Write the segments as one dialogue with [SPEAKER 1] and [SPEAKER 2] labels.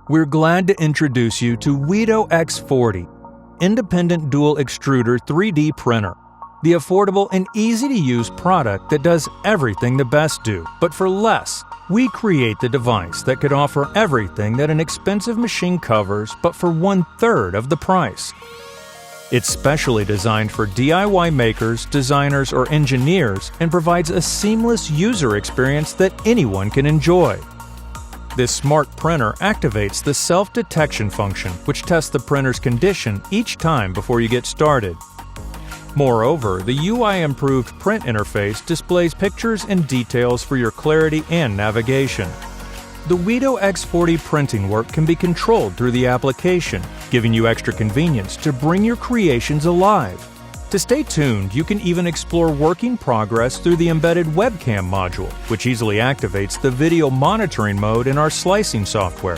[SPEAKER 1] We're glad to introduce you to WEEDO X40, Independent Dual Extruder 3D Printer, the affordable and easy-to-use product that does everything the best do, but for less. We create the device that could offer everything that an expensive machine covers, but for 1/3 of the price. It's specially designed for DIY makers, designers, or engineers and provides a seamless user experience that anyone can enjoy. This smart printer activates the self-detection function, which tests the printer's condition each time before you get started. Moreover, the UI-improved print interface displays pictures and details for your clarity and navigation. The WEEDO X40 printing work can be controlled through the application, giving you extra convenience to bring your creations alive. To stay tuned, you can even explore working progress through the embedded webcam module, which easily activates the video monitoring mode in our slicing software.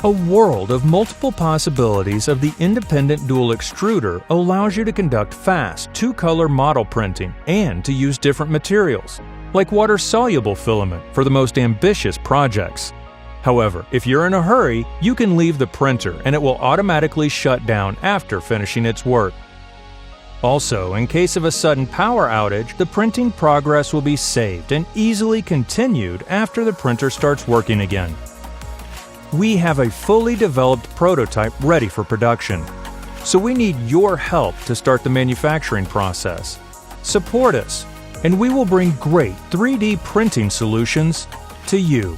[SPEAKER 1] A world of multiple possibilities of the independent dual extruder allows you to conduct fast, two-color model printing and to use different materials, like water-soluble filament for the most ambitious projects. However, if you're in a hurry, you can leave the printer and it will automatically shut down after finishing its work. Also, in case of a sudden power outage, the printing progress will be saved and easily continued after the printer starts working again. We have a fully developed prototype ready for production, so we need your help to start the manufacturing process. Support us, and we will bring great 3D printing solutions to you.